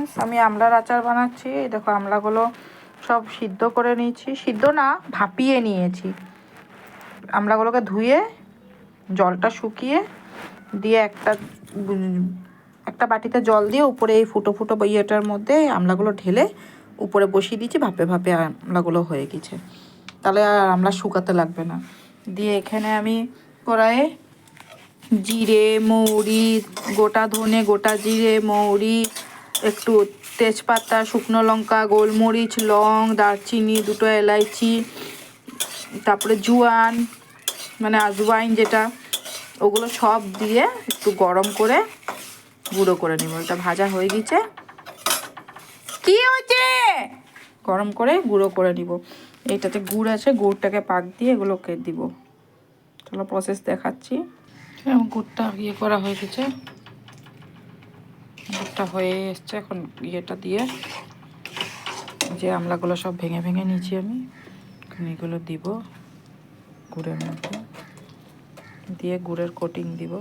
Friends, আমি আমলার আচার বানাচ্ছি। এই দেখো আমলাগুলো সব সিদ্ধ করে নিয়েছি, সিদ্ধ না ভাপিয়ে নিয়েছি। আমলাগুলোকে ধুয়ে জলটা শুকিয়ে দিয়ে একটা বাটিতে জল দিয়ে উপরে এই ফুটো ফুটো ইয়েটার মধ্যে আমলাগুলো ঢেলে উপরে বসিয়ে দিয়েছি, ভাপে ভাপে আমলাগুলো হয়ে গেছে। তাহলে আর আমলা শুকাতে লাগবে না। দিয়ে এখানে আমি কড়াইয়ে জিরে, মৌরি, গোটা ধনে, গোটা জিরে, মৌরি, একটু তেজপাতা, শুকনো লঙ্কা, গোলমরিচ, লং, দারচিনি, দুটো এলাইচি, তারপরে জোয়ান মানে আজওয়াইন যেটা, ওগুলো সব দিয়ে একটু গরম করে গুঁড়ো করে নিব। এটা ভাজা হয়ে গেছে, কি হয়েছে, গরম করে গুঁড়ো করে নিব। এইটাতে গুড় আছে, গুড়টাকে পাক দিয়ে এগুলোকে দিব। চলো প্রসেস দেখাচ্ছি। গুড়টা ইয়ে করা হয়ে গেছে, গুড়টা হয়ে এসছে। এখন ইয়েটা দিয়ে যে আমলাগুলো সব ভেঙে ভেঙে নিয়েছি আমি, এগুলো দিব গুড়ের মধ্যে, দিয়ে গুড়ের কোটিং দিব।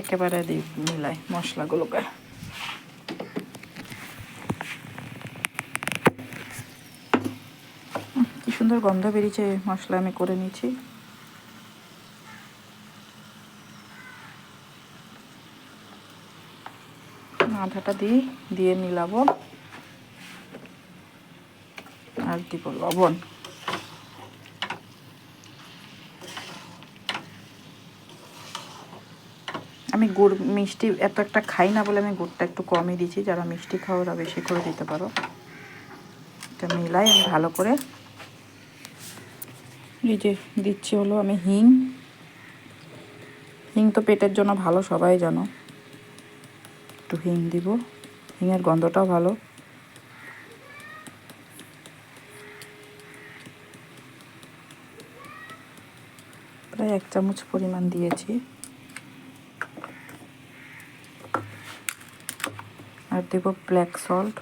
একেবারে মিলাই মশলাগুলোকে। কি সুন্দর গন্ধ বেরিয়েছে, মশলা আমি করে নিয়েছি। আধাটা দিয়ে মিলাবো, আর দিব লবণ। আমি গুড় মিষ্টি এত একটা খাই না বলে আমি গুড়টা একটু কমই দিচ্ছি, যারা মিষ্টি খাও ওরা বেশি করে দিতে পারো। এটা মিলাই আমি ভালো করে। এই যে দিচ্ছি হলো আমি হিং তো পেটের জন্য ভালো, সবাই জানো। একটু হিং দিব, হিঙের গন্ধটাও ভালো। প্রায় 1 চামচ পরিমাণ দিয়েছি। আর দেব ব্ল্যাক সল্ট,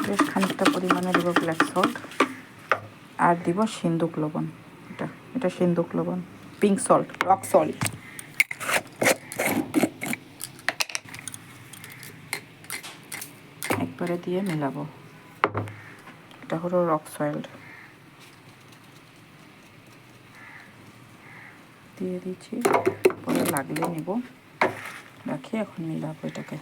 বেশ খানিকটা পরিমাণে দেব ব্ল্যাক সল্ট। আর দিব সিন্দুক লবণ, এটা সিন্দুক লবণ, পিঙ্ক সল্ট, রক সল্ট। একবারে দিয়ে মেলাবো। এটা হলো রক সল্ট, দিয়ে দিচ্ছি। পরে লাগলে নেব, রাখি। এখন মিলাবো এটাকে।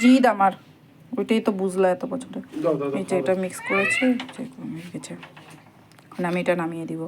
জিদ আমার ওইটাই তো বুঝলা এত বছরে। এই যে এটা মিক্স করেছি, এখন আমি এটা নামিয়ে দিব।